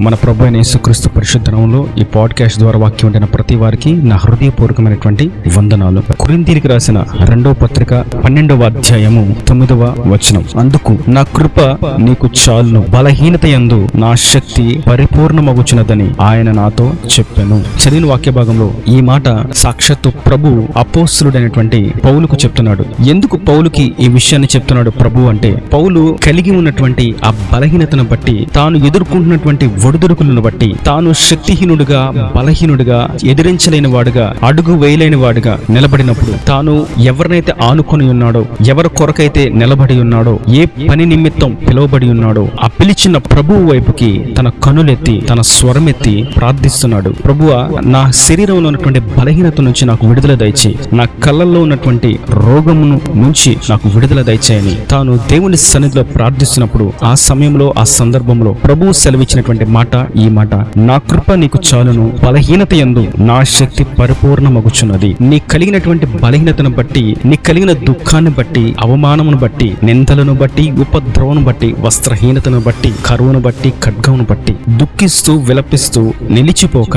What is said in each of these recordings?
మన ప్రభు అయిన యేసుక్రీస్తు పరిశుద్ధ నామములో ఈ పాడ్కాస్ట్ ద్వారా వాక్యం వింటున్న ప్రతి వారికి నా హృదయపూర్వకమైనటువంటి వందనాలు. కొరింథీయులకు రాసిన 2వ పత్రిక 12వ అధ్యాయము 9వ వచనం. అందుకు నా కృప నీకు చాలును, బలహీనత యందు నా శక్తి పరిపూర్ణమగుచున్నదని ఆయన నాతో చెప్పెను. చదివిన వాక్య భాగంలో ఈ మాట సాక్షాత్తు ప్రభు అపోస్తలుడైనటువంటి పౌలుకు చెప్తున్నాడు. ఎందుకు పౌలుకి ఈ విషయాన్ని చెప్తున్నాడు ప్రభు అంటే, పౌలు కలిగి ఉన్నటువంటి ఆ బలహీనతను బట్టి, తాను ఎదుర్కొంటున్నటువంటి ఒడిదుడుకులను బట్టి, తాను శక్తిహీనుడిగా బలహీనుడిగా ఎదిరించలేని వాడుగా అడుగు వేయలేని వాడుగా నిలబడినప్పుడు, తాను ఎవరినైతే ఆనుకొని ఉన్నాడో, ఎవరి కొరకైతే నిలబడి ఉన్నాడో, ఏ పని నిమిత్తం పిలువబడి ఉన్నాడో, ఆ పిలిచిన ప్రభువు వైపుకి తన కనులెత్తి తన స్వరమెత్తి ప్రార్థిస్తున్నాడు. ప్రభువా, నా శరీరంలో ఉన్నటువంటి బలహీనత నుంచి నాకు విడుదల దయచేయి, నా కళ్ళల్లో ఉన్నటువంటి రోగమును నుంచి నాకు విడుదల దయచేయని తాను దేవుని సన్నిధిలో ప్రార్థిస్తున్నప్పుడు, ఆ సమయంలో ఆ సందర్భంలో ప్రభువు సెలవిచ్చినటువంటి మాట ఈ మాట, నా కృప నీకు చాలును, బలహీనత యందు నా శక్తి పరిపూర్ణమగుచున్నది. నీ కలిగినటువంటి బలహీనతను బట్టి, నీ కలిగిన దుఃఖాన్ని బట్టి, అవమానమును బట్టి, నిందలను బట్టి, ఉపద్రవను బట్టి, వస్త్రహీనతను బట్టి, కరువును బట్టి, ఖడ్గమును బట్టి దుఃఖిస్తూ విలపిస్తూ నిలిచిపోక,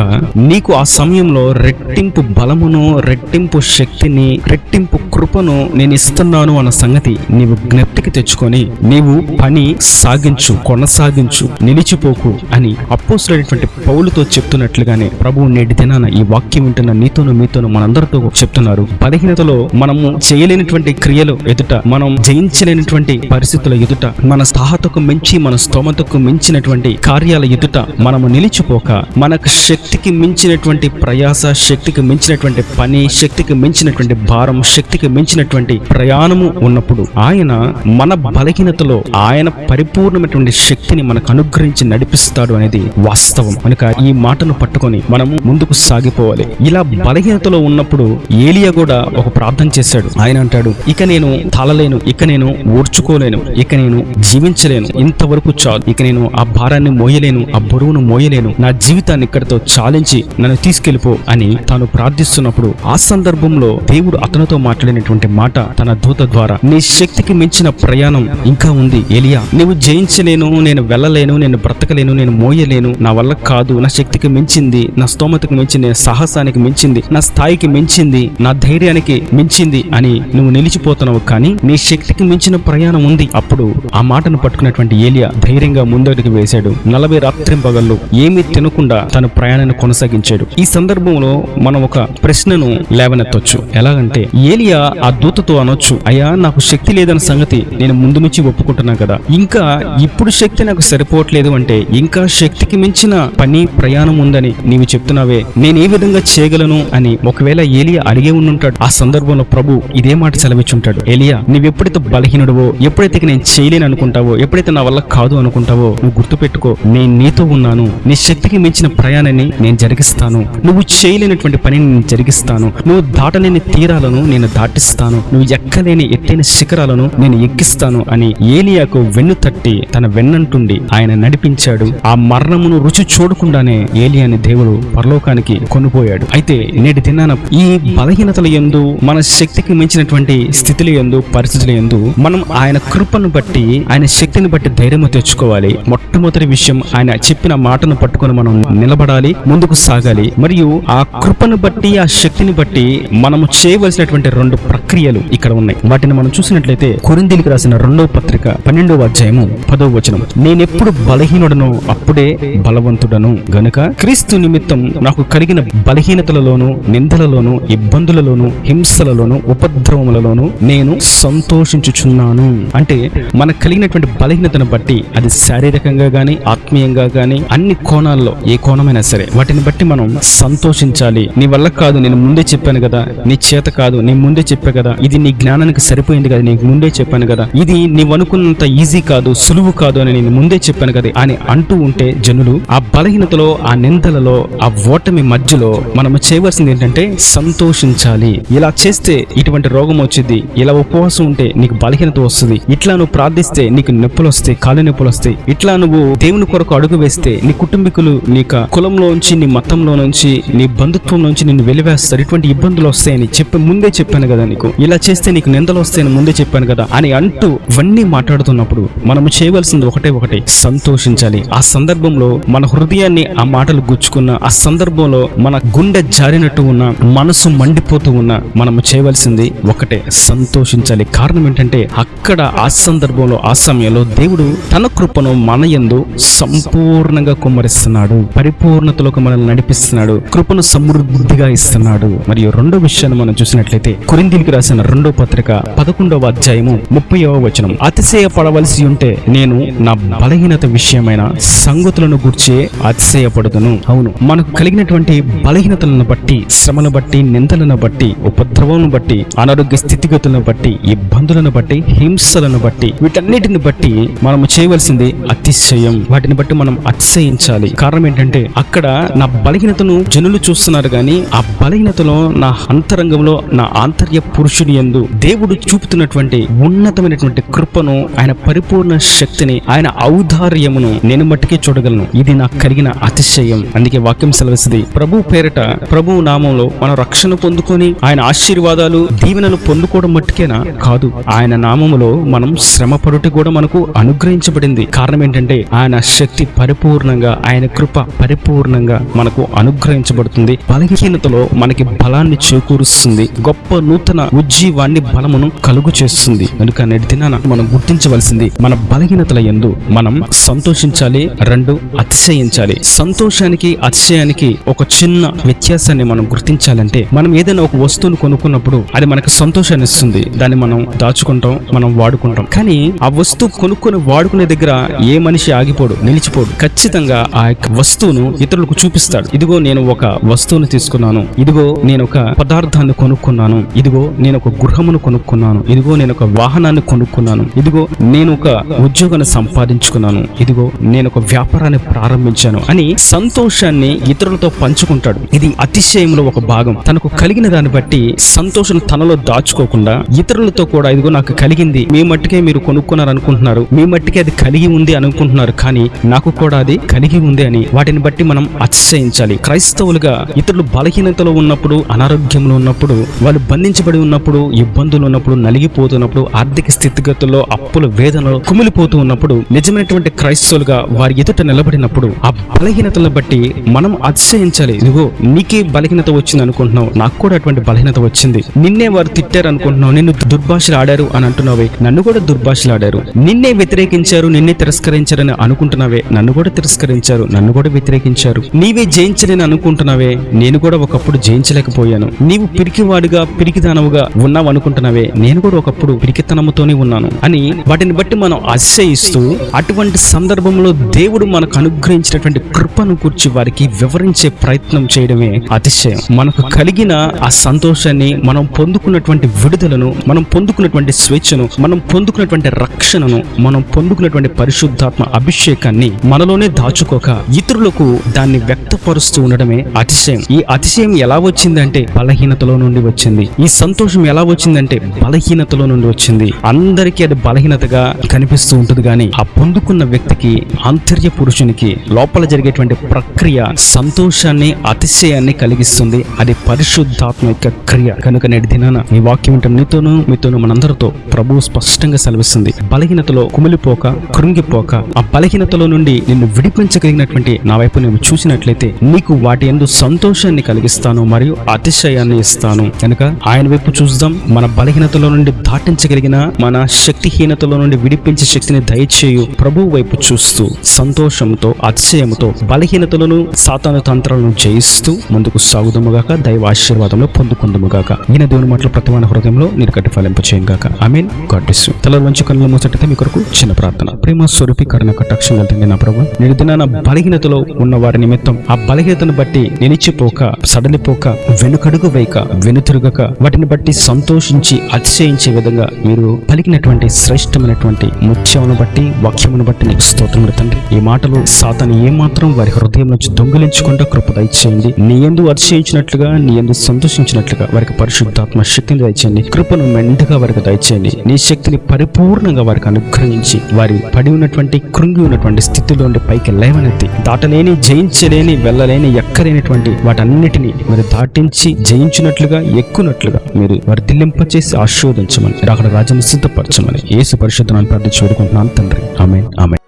నీకు ఆ సమయంలో రెట్టింపు బలమును, రెట్టింపు శక్తిని, రెట్టింపు కృపను నేను ఇస్తున్నాను అన్న సంగతి నీవు జ్ఞప్తికి తెచ్చుకొని నీవు పని సాగించు, కొనసాగించు, నిలిచిపోకు అని అపోస్తలుడైనటువంటి పౌలుతో చెప్తున్నట్లుగానే ప్రభువు నేటి దినాన ఈ వాక్యం వింటున్న నీతోను మీతోను మనందరితో చెప్తున్నారు. బలహీనతలో మనము చేయలేనటువంటి క్రియలు ఎదుట, మనం జయించలేనటువంటి పరిస్థితుల ఎదుట, మన స్థాహతకు మించి, మన స్తోమతకు మించినటువంటి కార్యాల ఎదుట మనము నిలిచిపోక, మనకు శక్తికి మించినటువంటి ప్రయాస, శక్తికి మించినటువంటి పని, శక్తికి మించినటువంటి భారం, శక్తికి మించినటువంటి ప్రయాణము ఉన్నప్పుడు ఆయన మన బలహీనతలో ఆయన పరిపూర్ణమైనటువంటి శక్తిని మనకు అనుగ్రహించి నడిపిస్తాడు అనేది వాస్తవం. కనుక ఈ మాటను పట్టుకొని మనము ముందుకు సాగిపోవాలి. ఇలా బలహీనతలో ఉన్నప్పుడు ఏలియా కూడా ఒక ప్రార్థన చేశాడు. ఆయన అంటాడు, ఇక నేను తాళలేను, ఇక నేను ఓర్చుకోలేను, ఇక నేను జీవించలేను, ఇంతవరకు చాలు, ఇక నేను ఆ భారాన్ని మోయలేను, ఆ బరువును మోయలేను, నా జీవితాన్ని ఇక్కడితో చాలించి నన్ను తీసుకెళ్ళిపో అని తాను ప్రార్థిస్తున్నప్పుడు, ఆ సందర్భంలో దేవుడు అతనితో మాట్లాడినటువంటి మాట తన దూత ద్వారా, నీ శక్తికి మించిన ప్రయాణం ఇంకా ఉంది ఏలియా, నువ్వు జయించలేను, నేను వెళ్ళలేను, నేను బ్రతకలేను, నేను మోయలేను, నా వల్ల కాదు, నా శక్తికి మించింది, నా స్తోమతకు మించింది, సాహసానికి మించింది, నా స్థాయికి మించింది, నా ధైర్యానికి మించింది అని నువ్వు నిలిచిపోతున్నావు. కానీ నీ శక్తికి మించిన ప్రయాణం ఉంది. అప్పుడు ఆ మాటను పట్టుకున్నటువంటి ఏలియా ధైర్యంగా ముందడుగు వేశాడు. 40 రాత్రింపగళ్ళు ఏమీ తినకుండా తన ప్రయాణాన్ని కొనసాగించాడు. ఈ సందర్భంలో మనం ఒక ప్రశ్నను లేవనెత్తొచ్చు. ఎలాగంటే, ఏలియా ఆ దూతతో అనొచ్చు, అయ్యా నాకు శక్తి లేదన్న సంగతి నేను ముందు నుంచి ఒప్పుకుంటున్నా కదా, ఇంకా ఇప్పుడు శక్తి నాకు సరిపోవట్లేదు అంటే, ఇంకా శక్తికి మించిన పని ప్రయాణం ఉందని నీవు చెప్తున్నావే, నేను ఏ విధంగా చేయగలను అని ఒకవేళ ఏలియా అడిగే ఉండుంటాడు. ఆ సందర్భంలో ప్రభు ఇదే మాట సెలవిచ్చుంటాడు, ఏలియా నువ్వెప్పుడైతే బలహీనుడువో, ఎప్పుడైతే నేను చేయలేను అనుకుంటావో, ఎప్పుడైతే నా వల్ల కాదు అనుకుంటావో, నువ్వు గుర్తుపెట్టుకో, నేను నీతో ఉన్నాను, నీ శక్తికి మించిన ప్రయాణాన్ని నేను జరిగిస్తాను, నువ్వు చేయలేనటువంటి పనిని నేను జరిగిస్తాను, నువ్వు దాటలేని తీరాలను నేను దాటిస్తాను, నువ్వు ఎక్కలేని ఎత్తైన శిఖరాలను నేను ఎక్కిస్తాను అని ఏలియాకు వెన్ను తట్టి తన వెన్నంటుండి ఆయన నడిపించాడు. ఆ మరణమును రుచి చూడకుండానే ఏలియాని దేవుడు పరలోకానికి కొనుపోయాడు. అయితే నేటి దినాన ఈ బలహీనతల యందు, మన శక్తికి మించినటువంటి స్థితుల యందు, పరిస్థితుల యందు మనం ఆయన కృపను బట్టి, ఆయన శక్తిని బట్టి ధైర్యము తెచ్చుకోవాలి. మొట్టమొదటి విషయం, ఆయన చెప్పిన మాటను పట్టుకొని మనం నిలబడాలి, ముందుకు సాగాలి. మరియు ఆ కృపను బట్టి, ఆ శక్తిని బట్టి మనము చేయవలసినటువంటి 2 ప్రక్రియలు ఇక్కడ ఉన్నాయి. వాటిని మనం చూసినట్లయితే కొరింథీయులకు రాసిన 2వ పత్రిక 12వ అధ్యాయము 10వ వచనం, నేనెప్పుడు బలహీనుడను అప్పుడే బలవంతుడను గనుక క్రీస్తు నిమిత్తం నాకు కలిగిన బలహీనతలలోను, నిందలలోను, ఇబ్బందులలోను, హింసలలోను, ఉపద్రవములలోను నేను సంతోషించుచున్నాను. అంటే మనకు కలిగినటువంటి బలహీనతను బట్టి, అది శారీరకంగా గాని, ఆత్మీయంగా గాని, అన్ని కోణాల్లో, ఏ కోణమైనా సరే వాటిని బట్టి మనం సంతోషించాలి. నీ వల్ల కాదు, నేను ముందే చెప్పాను కదా, నీ చేత కాదు, నేను ముందే చెప్పా కదా, ఇది నీ జ్ఞానానికి సరిపోయింది కదా, నీకు ముందే చెప్పాను కదా, ఇది నీవు అనుకున్నంత ఈజీ కాదు, సులువు కాదు అని నేను ముందే చెప్పాను కదా అని అంటూ ఉంటే జనులు, ఆ బలహీనతలో, ఆ నిందలలో, ఆ ఓటమి మధ్యలో మనము చేయవలసింది ఏంటంటే సంతోషించాలి. ఇలా చేస్తే ఇటువంటి రోగం వచ్చింది, ఇలా ఉపవాసం ఉంటే నీకు బలహీనత వస్తుంది, ఇట్లా నువ్వు ప్రార్థిస్తే నీకు నొప్పులు వస్తాయి, కాళ్ళు నొప్పులు వస్తాయి, ఇట్లా నువ్వు దేవుని కొరకు అడుగు వేస్తే నీ కుటుంబీకులు నీకు కులంలో నుంచి, నీ మతంలో నుంచి, నీ బంధుత్వం నుంచి నిన్ను వెలివేస్తారు, ఇటువంటి ఇబ్బందులు వస్తాయని ముందే చెప్పాను కదా, నీకు ఇలా చేస్తే నీకు నిందలు వస్తాయని ముందే చెప్పాను కదా అని అంటూ ఇవన్నీ మాట్లాడుతున్నప్పుడు మనము చేయవలసింది ఒకటే, సంతోషించాలి. ఆ సందర్భంలో మన హృదయాన్ని ఆ మాటలు గుచ్చుకున్న ఆ సందర్భంలో మన గుండె జారినట్టు ఉన్న, మనసు మండిపోతూ ఉన్న, మనము చేయవలసింది ఒకటే, సంతోషించాలి. కారణం ఏంటంటే అక్కడ ఆ సందర్భంలో ఆ సమయంలో దేవుడు తన కృపను మన యందు సంపూర్ణంగా కుమ్మరిస్తున్నాడు, పరిపూర్ణతలోకి మనల్ని నడిపిస్తున్నాడు, కృపను సమృద్ధిగా ఇస్తున్నాడు. మరియు రెండో విషయాన్ని మనం చూసినట్లయితే కొరింథీయులకు రాసిన 2వ పత్రిక 11వ అధ్యాయము 30వ వచనం, అతిశయపడవలసి ఉంటే నేను నా బలహీనత విషయమైన సంగతులను గూర్చి అతిశయపడుదును. అవును, మనకు కలిగినటువంటి బలహీనతలను బట్టి, శ్రమలను బట్టి, నిందలను బట్టి, ఉపద్రవాలను బట్టి, అనారోగ్య స్థితిగతులను బట్టి, ఇబ్బందులను బట్టి, హింసలను బట్టి, వీటన్నిటిని బట్టి మనము చేయవలసింది అతిశయం. వాటిని బట్టి మనం అతిశయించాలి. కారణం ఏంటంటే అక్కడ నా బలహీనతను జనులు చూస్తున్నారు కానీ ఆ బలహీనతలో నా అంతరంగంలో నా ఆంతర్య పురుషుని యందు దేవుడు చూపుతున్నటువంటి ఉన్నతమైనటువంటి కృపను, ఆయన పరిపూర్ణ శక్తిని, ఆయన ఔదార్యమును నేను మట్టికే చూడగలను. ఇది నాకు కలిగిన అతిశయం. అందుకే వాక్యం సెలవిస్తుంది, ప్రభు పేరట, ప్రభు నామంలో మనం రక్షణ పొందుకొని ఆయన ఆశీర్వాదాలు, దీవెనలు పొందుకోవడం మట్టుకేనా కాదు, ఆయన నామములో మనం శ్రమ పడుట కూడా మనకు అనుగ్రహించబడింది. కారణం ఏంటంటే ఆయన శక్తి పరిపూర్ణంగా, ఆయన కృప పరిపూర్ణంగా మనకు అనుగ్రహించబడుతుంది. బలహీనతలో మనకి బలాన్ని చేకూరుస్తుంది, గొప్ప నూతన ఉజ్జీవాన్ని, బలమును కలుగు చేస్తుంది. కనుక నేటి దినాన మనం గుర్తించవలసింది, మన బలహీనతల యందు మనం సంతోషించాలి, 2 అతిశయించాలి. సంతోషానికి అతిశయానికి ఒక చిన్న వ్యత్యాసాన్ని మనం గుర్తించాలంటే, మనం ఏదైనా ఒక వస్తువును కొనుక్కున్నప్పుడు అది మనకు సంతోషాన్ని ఇస్తుంది, దాన్ని మనం దాచుకుంటాం, మనం వాడుకుంటాం. కానీ ఆ వస్తువు కొనుక్కొని వాడుకునే దగ్గర ఏ మనిషి ఆగిపోడు, నిలిచిపోడు. ఖచ్చితంగా ఆ యొక్క వస్తువును ఇతరులకు చూపిస్తాడు. ఇదిగో నేను ఒక వస్తువును తీసుకున్నాను, ఇదిగో నేను ఒక పదార్థాన్ని కొనుక్కున్నాను, ఇదిగో నేను ఒక గృహమును కొనుక్కున్నాను, ఇదిగో నేను ఒక వాహనాన్ని కొనుక్కున్నాను, ఇదిగో నేను ఒక ఉద్యోగాన్ని సంపాదించుకున్నాను, ఇదిగో నేను ఒక వ్యాపారాన్ని ప్రారంభించాను అని సంతోషాన్ని ఇతరులతో పంచుకుంటాడు. ఇది అతిశయంలో ఒక భాగం. తనకు కలిగిన దాన్ని బట్టి సంతోషం తనలో దాచుకోకుండా ఇతరులతో కూడా, ఇదిగో నాకు కలిగింది, మీ మట్టికే మీరు కొనుక్కున్నారు అనుకుంటున్నారు, మీ మట్టికే అది కలిగి ఉంది అనుకుంటున్నారు, కానీ నాకు కూడా అది కలిగి ఉంది అని వాటిని బట్టి మనం అతిశయించాలి. క్రైస్తవులుగా ఇతరులు బలహీనతలో ఉన్నప్పుడు, అనారోగ్యంలో ఉన్నప్పుడు, వాళ్ళు బంధించబడి ఉన్నప్పుడు, ఇబ్బందులు ఉన్నప్పుడు, నలిగిపోతున్నప్పుడు, ఆర్థిక స్థితిగతుల్లో, అప్పుల వేదనలో కుమిలిపోతూ ఉన్నప్పుడు, నిజమైనటువంటి క్రైస్తవులుగా వారి ఎదుట నిలబడినప్పుడు ఆ బలహీనతలను బట్టి మనం అతిశయించాలి. ఇదిగో నీకే బలహీనత వచ్చింది అనుకుంటున్నావు, నాకు కూడా అటువంటి బలహీనత వచ్చింది. నిన్నే వారు తిట్టారు అనుకుంటున్నావు, నిన్ను దుర్భాషలు ఆడారు అని అంటున్నావే, నన్ను కూడా దుర్భాషలు ఆడారు. నిన్నే వ్యతిరేకించారు, నిన్నే తిరస్కరించారని అనుకుంటున్నావే, నన్ను కూడా తిరస్కరించారు, నన్ను కూడా వ్యతిరేకించారు. నీవే జయించలేని అనుకుంటున్నావే, నేను కూడా ఒకప్పుడు జయించలేకపోయాను. నీవు పిరికివాడుగా, పిరికిదానవుగా ఉన్నావు అనుకుంటున్నావే, నేను కూడా ఒకప్పుడు పిరికితనముతోనే ఉన్నాను అని వాటిని బట్టి మనం అతిశయిస్తూ, అటువంటి సందర్భంలో దేవుడు మనకు అనుగ్రహించినటువంటి కృపను గురించి వారికి వివరించే ప్రయత్నం చేయడమే అతిశయం. మనకు కలిగిన ఆ సంతోషాన్ని, మనం పొందుకున్నటువంటి విడుదలను, మనం పొందుకున్నటువంటి స్వేచ్ఛను, మనం పొందుకున్నటువంటి రక్షణను, మనం పొందుకున్నటువంటి పరిశుద్ధాత్మ అభిషేకాన్ని మనలోనే దాచుకోక ఇతరులకు దాన్ని వ్యక్తపరుస్తూ ఉండడమే అతిశయం. ఈ అతిశయం ఎలా వచ్చిందంటే బలహీనతలో నుండి వచ్చింది. ఈ సంతోషం ఎలా వచ్చిందంటే బలహీనతలో నుండి వచ్చింది. అందరికీ అది బలహీనతగా కనిపిస్తూ ఉంటుంది, కానీ ఆ పొందుకున్న వ్యక్తికి, ఆంతర్య పురుషునికి లోపల జరిగేటువంటి ప్రక్రియ సంతోషాన్ని, అతిశయాన్ని కలిగిస్తుంది. అది పరిశుద్ధాత్మ యొక్క క్రియ. కనుక నేటి దినాన ఈ వాక్యం మీతోనూ మనందరితో ప్రభువు స్పష్టంగా సెలవిస్తుంది, బలహీనతలో కుమిలిపోక, కృంగిపోక, ఆ బలహీనతలో నుండి నిన్ను విడిపించగలిగినటువంటి నా వైపు నేను చూసినట్లయితే నీకు వాటి యందు సంతోషాన్ని కలిగిస్తాను మరియు అతిశయాన్ని ఇస్తాను. కనుక ఆయన వైపు చూద్దాం. మన బలహీనతలో నుండి దాటించగలిగిన, మన శక్తిహీనతలో నుండి విడిపించే శక్తిని దయచేయు ప్రభువు వైపు చూస్తూ సంతోషంతో, అతిశయంతో బలహీనతలను, సాతాను తంత్రాలను జయిస్తూ ముందుకు సాగుదముగాక, దైవ ఆశీర్వాదంలో పొందుకుందముగాక. ఈయన దేవుని మాటలు ప్రతి మన హృదయంలో నీరు కట్టి ఫలింపచేయం గాక. ఆమేన్. God bless you. తల వంచి కన్నులు మూసినట్లయితే మీ కొరకు చిన్న ప్రార్థన. ప్రేమ స్వరూపి కరుణ కటాక్షం కలిగింది నా ప్రభువా, నేటి దినాన బలహీనతలో ఉన్న వారి నిమిత్తం ఆ బలహీనతను బట్టి నిలిచిపోక, సడలిపోక, వెనుకడుగు వేయక, వెనుతిరుగక, వాటిని బట్టి సంతోషించి అతిశయించే విధంగా మీరు పలికినటువంటి శ్రేష్టమైనటువంటి ముత్యమును బట్టి, వాక్యమును బట్టి నీకు స్తోత్రములు తండ్రి. ఈ మాటలు సాతాను ఏమాత్రం వారి హృదయం నుంచి దొంగిలించకుండా కృప దయచేయండి. నీ యందు అతిశయించినట్లుగా, నీ యందు సంతోషించినట్లుగా వారికి పరిశుద్ధాత్మ శక్తిని దయచేయండి. కృపను మెండుగా వారికి దయచేయండి. నీ శక్తిని పరిపూర్ణంగా వారికి అనుగ్రహించి వారి పడి ఉన్నటువంటి, కృంగి ఉన్నటువంటి స్థితిలో నుండి పైకి లేవనెత్తి, దాటలేని, జయించలేని, వెళ్ళలేని, ఎక్కలేనటువంటి వాటన్నిటిని మీరు దాటించి జయించినట్లుగా, ఎక్కునట్లుగా మీరు వర్ధిల్లింపచేసి ఆశీర్వదించమని, అక్కడ రాజ్యాన్ని సిద్ధపరచమని యేసు పరిశుద్ధ నామమున ప్రార్థించి వేడుకుంటున్నాను తండ్రి. ఆమేన్. ఆమేన్.